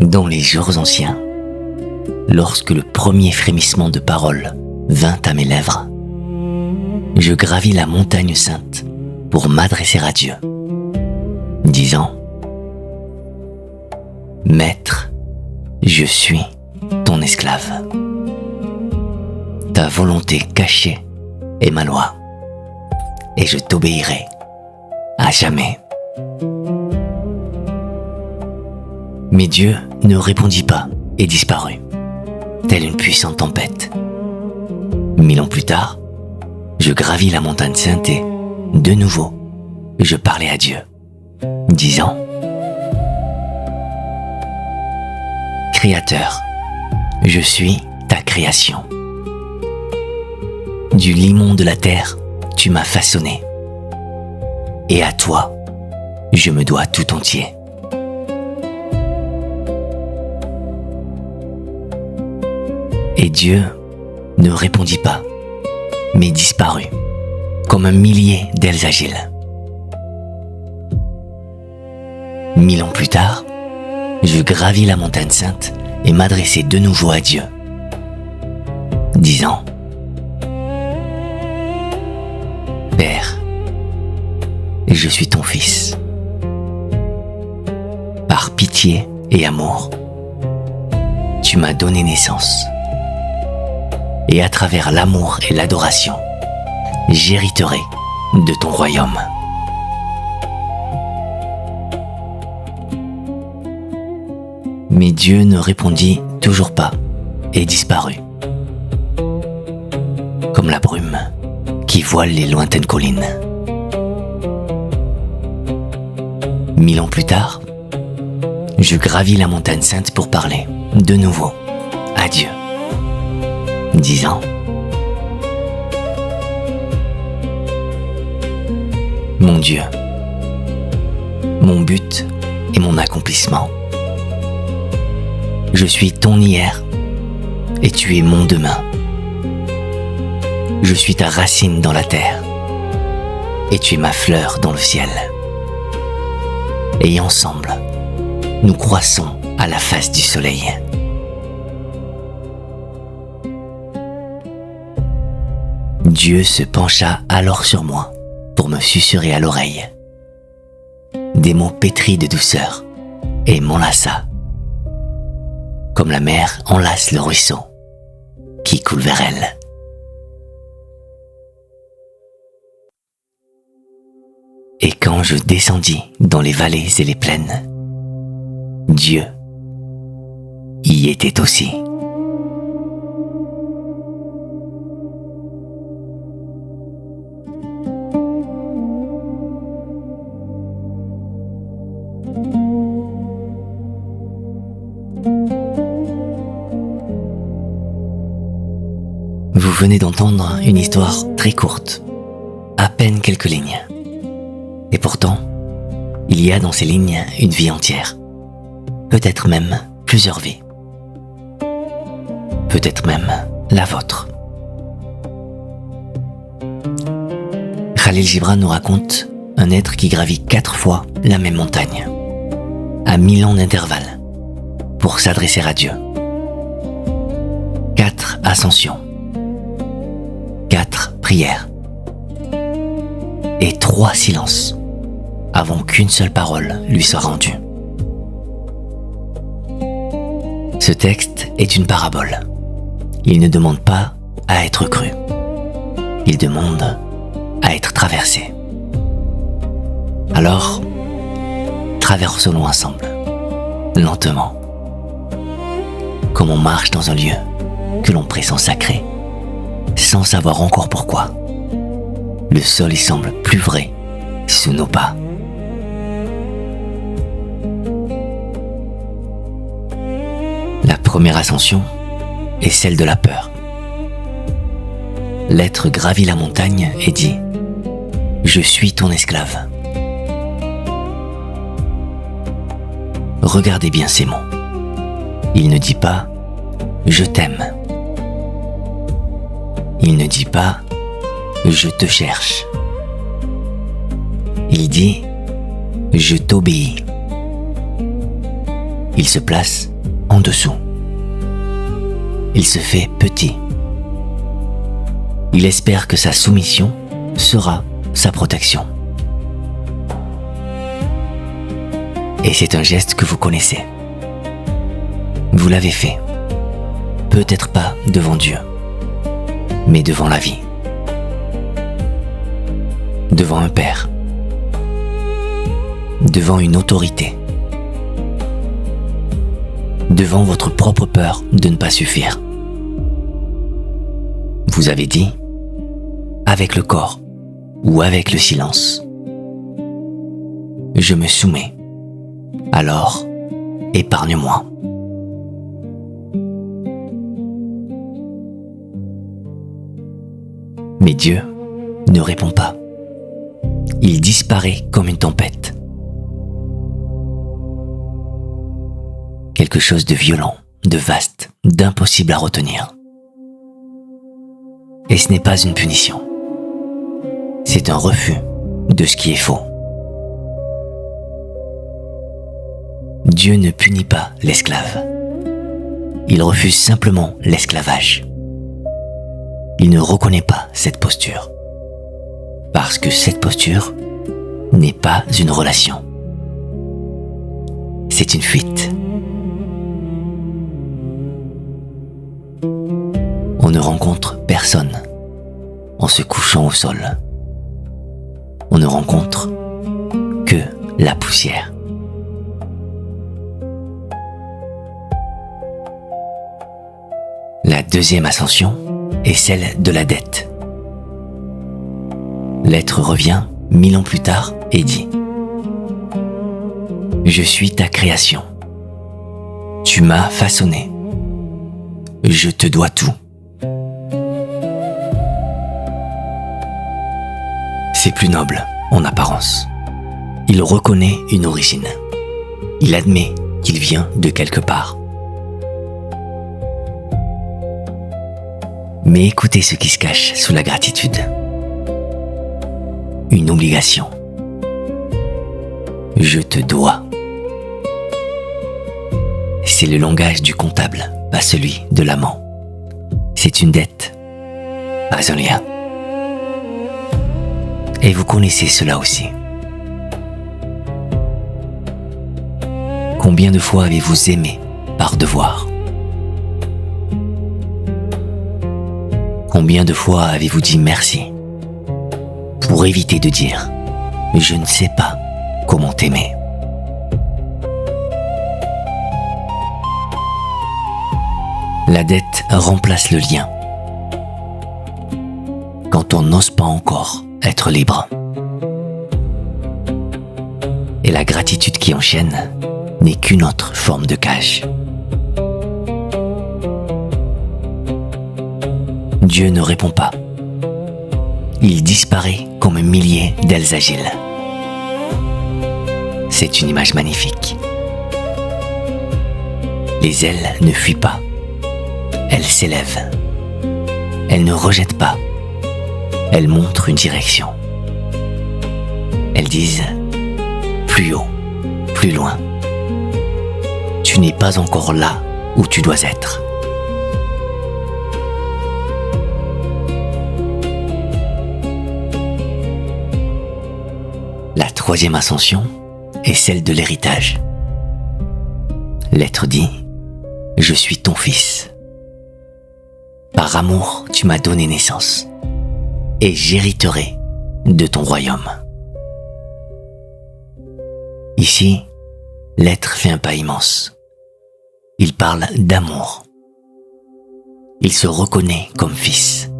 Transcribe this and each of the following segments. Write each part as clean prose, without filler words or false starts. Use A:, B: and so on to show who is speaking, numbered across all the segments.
A: Dans les jours anciens, lorsque le premier frémissement de parole vint à mes lèvres, je gravis la montagne sainte pour m'adresser à Dieu, disant : Maître, je suis ton esclave. Ta volonté cachée est ma loi, et je t'obéirai à jamais. Mais Dieu ne répondit pas et disparut, telle une puissante tempête. 1000 ans plus tard, je gravis la montagne sainte et, de nouveau, je parlais à Dieu, disant : Créateur, je suis ta création. Du limon de la terre, tu m'as façonné. Et à toi, je me dois tout entier. Et Dieu ne répondit pas, mais disparut, comme un millier d'ailes agiles. 1000 ans plus tard, je gravis la montagne sainte et m'adressai de nouveau à Dieu, disant : Père, je suis ton fils. Par pitié et amour, tu m'as donné naissance. Et à travers l'amour et l'adoration, j'hériterai de ton royaume. Mais Dieu ne répondit toujours pas et disparut, comme la brume qui voile les lointaines collines. 1000 ans plus tard, je gravis la montagne sainte pour parler, de nouveau, à Dieu, disant : Mon Dieu, mon but et mon accomplissement. Je suis ton hier et tu es mon demain. Je suis ta racine dans la terre et tu es ma fleur dans le ciel. Et ensemble, nous croissons à la face du soleil. Dieu se pencha alors sur moi pour me susurrer à l'oreille des mots pétris de douceur et m'enlaça, comme la mer enlace le ruisseau qui coule vers elle. Et quand je descendis dans les vallées et les plaines, Dieu y était aussi. Vous venez d'entendre une histoire très courte, à peine quelques lignes. Et pourtant, il y a dans ces lignes une vie entière, peut-être même plusieurs vies, peut-être même la vôtre. Khalil Gibran nous raconte un être qui gravit 4 fois la même montagne, à 1000 ans d'intervalle, pour s'adresser à Dieu. 4 ascensions, 4 prières et 3 silences avant qu'une seule parole lui soit rendue. Ce texte est une parabole. Il ne demande pas à être cru. Il demande à être traversé. Alors, traversons-le ensemble, lentement, comme on marche dans un lieu que l'on pressent sacré, sans savoir encore pourquoi. Le sol y semble plus vrai sous nos pas. La première ascension est celle de la peur. L'être gravit la montagne et dit : Je suis ton esclave. Regardez bien ces mots. Il ne dit pas : Je t'aime. Il ne dit pas : Je te cherche. Il dit : Je t'obéis. Il se place en dessous. Il se fait petit. Il espère que sa soumission sera sa protection. Et c'est un geste que vous connaissez. Vous l'avez fait. Peut-être pas devant Dieu, mais devant la vie. Devant un père. Devant une autorité. Devant votre propre peur de ne pas suffire. Vous avez dit, avec le corps ou avec le silence, je me soumets, alors épargne-moi. Mais Dieu ne répond pas. Il disparaît comme une tempête. Quelque chose de violent, de vaste, d'impossible à retenir. Et ce n'est pas une punition. C'est un refus de ce qui est faux. Dieu ne punit pas l'esclave. Il refuse simplement l'esclavage. Il ne reconnaît pas cette posture. Parce que cette posture n'est pas une relation. C'est une fuite. On ne rencontre personne en se couchant au sol. On ne rencontre que la poussière. La deuxième ascension est celle de la dette. L'être revient 1000 ans plus tard et dit : je suis ta création. Tu m'as façonné. Je te dois tout. C'est plus noble en apparence. Il reconnaît une origine. Il admet qu'il vient de quelque part. Mais écoutez ce qui se cache sous la gratitude. Une obligation. Je te dois. C'est le langage du comptable, pas celui de l'amant. C'est une dette, pas un lien. Et vous connaissez cela aussi. Combien de fois avez-vous aimé par devoir ? Combien de fois avez-vous dit merci pour éviter de dire « je ne sais pas comment t'aimer ». La dette remplace le lien quand on n'ose pas encore être libre. Et la gratitude qui enchaîne n'est qu'une autre forme de cage. Dieu ne répond pas. Il disparaît comme un millier d'ailes agiles. C'est une image magnifique. Les ailes ne fuient pas. Elles s'élèvent. Elles ne rejettent pas. Elles montrent une direction. Elles disent plus haut, plus loin. Tu n'es pas encore là où tu dois être. La troisième ascension est celle de l'héritage. L'être dit : je suis ton fils. Par amour, tu m'as donné naissance, et j'hériterai de ton royaume. Ici, l'être fait un pas immense. Il parle d'amour. Il se reconnaît comme fils.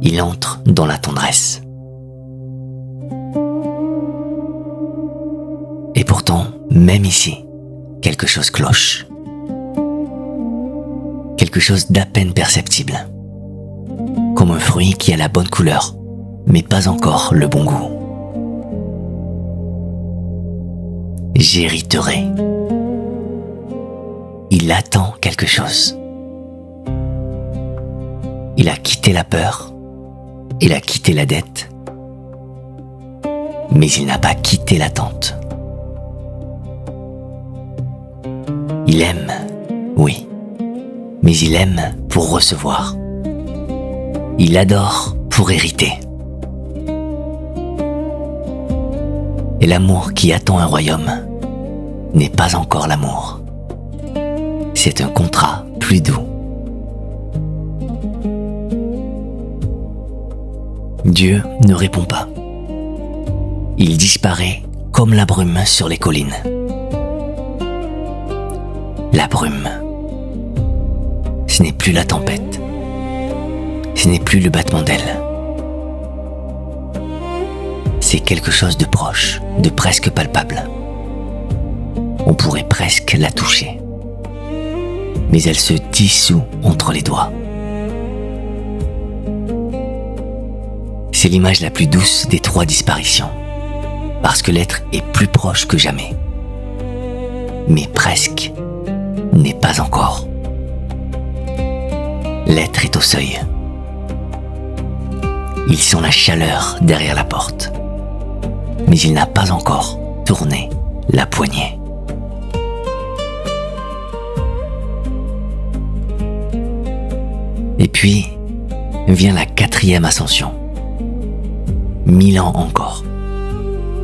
A: Il entre dans la tendresse. Et pourtant, même ici, quelque chose cloche. Quelque chose d'à peine perceptible. Comme un fruit qui a la bonne couleur, mais pas encore le bon goût. J'hériterai. Il attend quelque chose. Il a quitté la peur, il a quitté la dette, mais il n'a pas quitté l'attente. Il aime Oui, mais il aime pour recevoir. Il adore pour hériter. Et l'amour qui attend un royaume n'est pas encore l'amour. C'est un contrat plus doux. Dieu ne répond pas. Il disparaît comme la brume sur les collines. La brume, ce n'est plus la tempête. Ce n'est plus le battement d'ailes. C'est quelque chose de proche, de presque palpable. On pourrait presque la toucher. Mais elle se dissout entre les doigts. C'est l'image la plus douce des 3 disparitions, parce que l'être est plus proche que jamais. Mais presque n'est pas encore. L'être est au seuil. Il sent la chaleur derrière la porte, mais il n'a pas encore tourné la poignée. Et puis vient la 4e ascension. 1000 ans encore.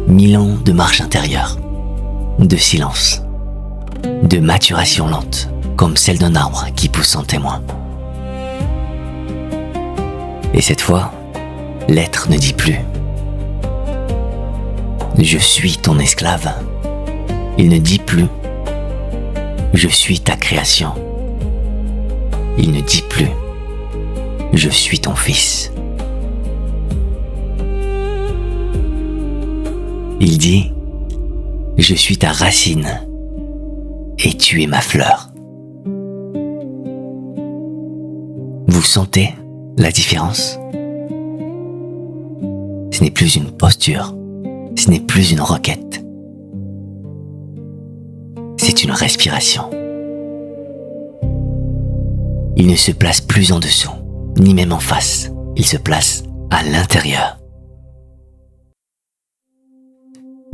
A: 1000 ans de marche intérieure, de silence, de maturation lente, comme celle d'un arbre qui pousse en témoin. Et cette fois, l'être ne dit plus « Je suis ton esclave ». Il ne dit plus « Je suis ta création ». Il ne dit plus « Je suis ton fils ». Il dit « Je suis ta racine et tu es ma fleur ». Vous sentez la différence? Ce n'est plus une posture, ce n'est plus une requête. C'est une respiration. Il ne se place plus en dessous, ni même en face. Il se place à l'intérieur.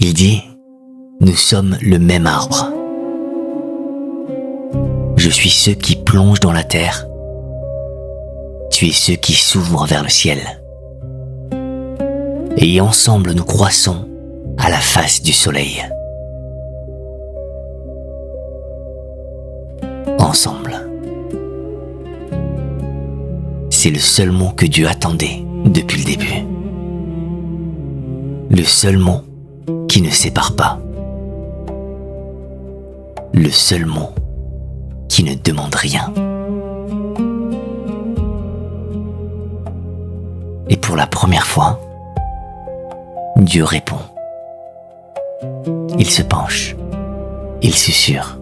A: Il dit « Nous sommes le même arbre. Je suis ceux qui plongent dans la terre. Tu es ceux qui s'ouvrent vers le ciel. Et ensemble nous croissons à la face du soleil. » Ensemble. C'est le seul mot que Dieu attendait depuis le début. Le seul mot qui ne sépare pas. Le seul mot qui ne demande rien. Et pour la première fois, Dieu répond. Il se penche. Il susurre.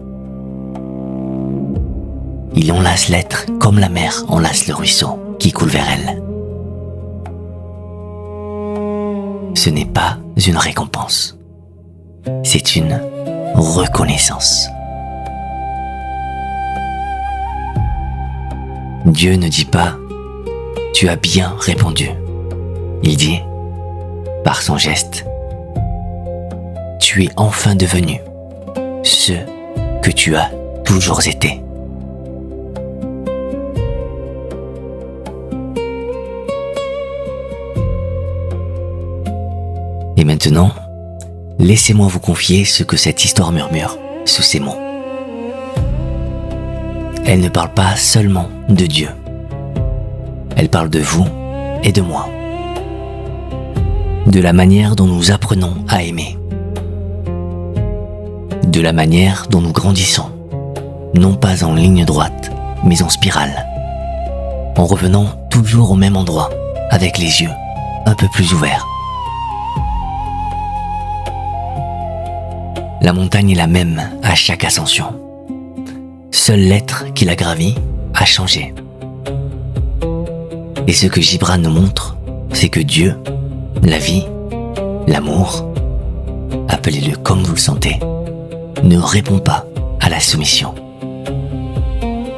A: Il enlace l'être comme la mer enlace le ruisseau qui coule vers elle. Ce n'est pas une récompense. C'est une reconnaissance. Dieu ne dit pas « Tu as bien répondu ». Il dit, par son geste, « Tu es enfin devenu ce que tu as toujours été ». Et maintenant, laissez-moi vous confier ce que cette histoire murmure sous ces mots. Elle ne parle pas seulement de Dieu. Elle parle de vous et de moi. De la manière dont nous apprenons à aimer. De la manière dont nous grandissons, non pas en ligne droite, mais en spirale. En revenant toujours au même endroit, avec les yeux un peu plus ouverts. La montagne est la même à chaque ascension. Seul l'être qui la gravit a changé. Et ce que Gibran nous montre, c'est que Dieu, la vie, l'amour, appelez-le comme vous le sentez, ne répond pas à la soumission,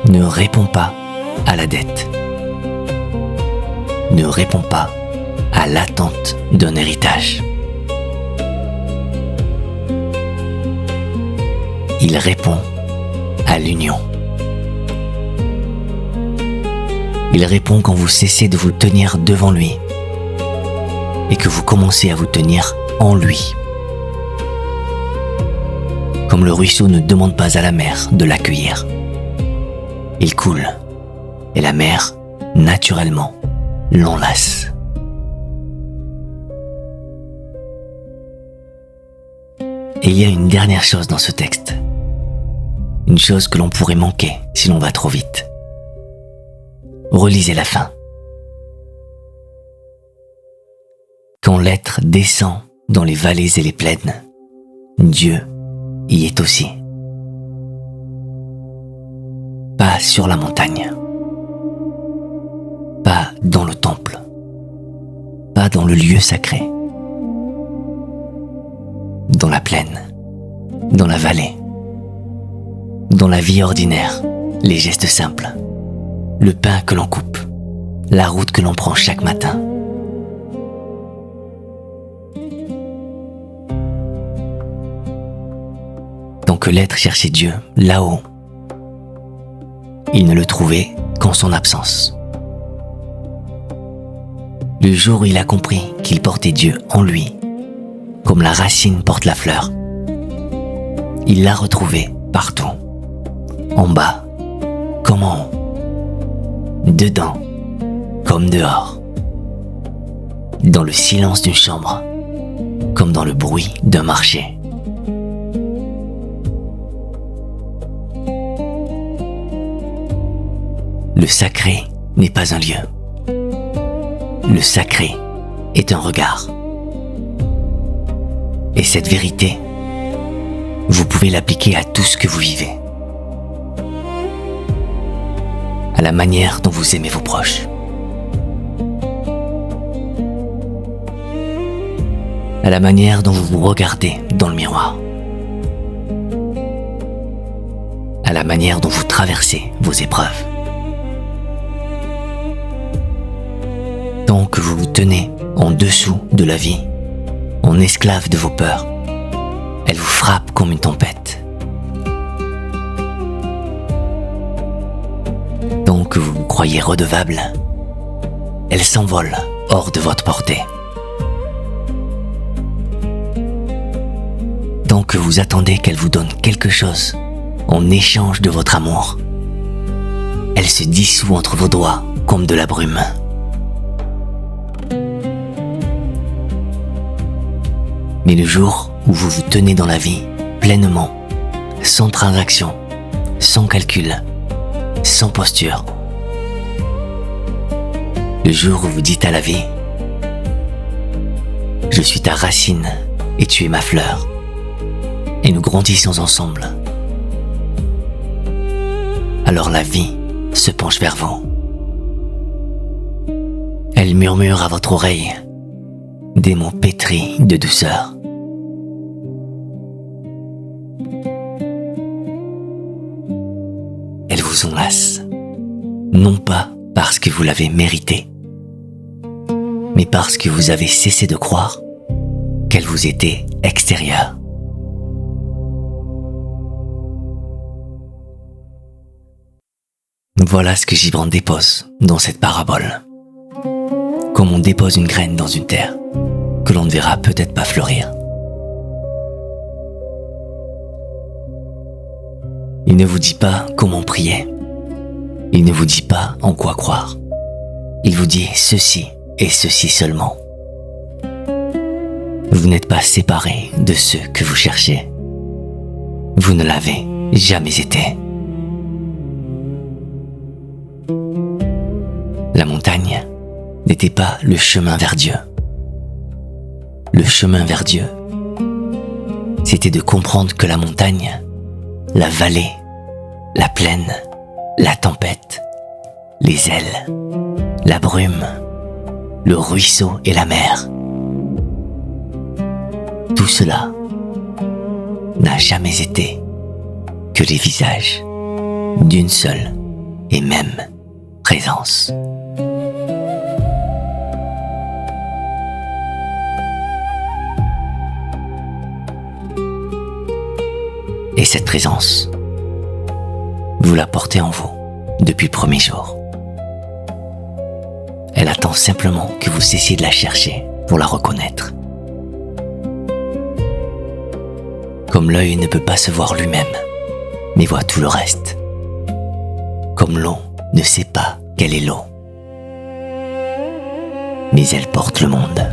A: ne répond pas à la dette, ne répond pas à l'attente d'un héritage. Il répond à l'union. Il répond quand vous cessez de vous tenir devant lui et que vous commencez à vous tenir en lui. Comme le ruisseau ne demande pas à la mer de l'accueillir. Il coule et la mer, naturellement, l'enlace. Et il y a une dernière chose dans ce texte. Une chose que l'on pourrait manquer si l'on va trop vite. Relisez la fin. Quand l'être descend dans les vallées et les plaines, Dieu y est aussi. Pas sur la montagne, pas dans le temple, pas dans le lieu sacré, dans la plaine, dans la vallée, dans la vie ordinaire, les gestes simples, le pain que l'on coupe, la route que l'on prend chaque matin. Tant que l'être cherchait Dieu là-haut, il ne le trouvait qu'en son absence. Le jour où il a compris qu'il portait Dieu en lui, comme la racine porte la fleur, il l'a retrouvé partout, en bas comme en haut, dedans comme dehors, dans le silence d'une chambre comme dans le bruit d'un marché. Le sacré n'est pas un lieu. Le sacré est un regard. Et cette vérité, vous pouvez l'appliquer à tout ce que vous vivez. À la manière dont vous aimez vos proches. À la manière dont vous vous regardez dans le miroir. À la manière dont vous traversez vos épreuves. Tant que vous vous tenez en dessous de la vie, en esclave de vos peurs, elle vous frappe comme une tempête. Tant que vous vous croyez redevable, elle s'envole hors de votre portée. Tant que vous attendez qu'elle vous donne quelque chose en échange de votre amour, elle se dissout entre vos doigts comme de la brume. Mais le jour où vous vous tenez dans la vie pleinement, sans transaction, sans calcul, sans posture, le jour où vous dites à la vie « Je suis ta racine et tu es ma fleur, et nous grandissons ensemble », alors la vie se penche vers vous. Elle murmure à votre oreille des mots pétris de douceur. Elle vous enlace, non pas parce que vous l'avez mérité, mais parce que vous avez cessé de croire qu'elle vous était extérieure. Voilà ce que Gibran dépose dans cette parabole. Comme on dépose une graine dans une terre que l'on ne verra peut-être pas fleurir. Il ne vous dit pas comment prier. Il ne vous dit pas en quoi croire. Il vous dit ceci et ceci seulement. Vous n'êtes pas séparés de ceux que vous cherchez. Vous ne l'avez jamais été. La montagne n'était pas le chemin vers Dieu. Le chemin vers Dieu, c'était de comprendre que la montagne, la vallée, la plaine, la tempête, les ailes, la brume, le ruisseau et la mer, tout cela n'a jamais été que les visages d'une seule et même présence. Et cette présence, vous la portez en vous depuis le premier jour. Elle attend simplement que vous cessiez de la chercher pour la reconnaître. Comme l'œil ne peut pas se voir lui-même, mais voit tout le reste. Comme l'eau ne sait pas qu'elle est l'eau, mais elle porte le monde.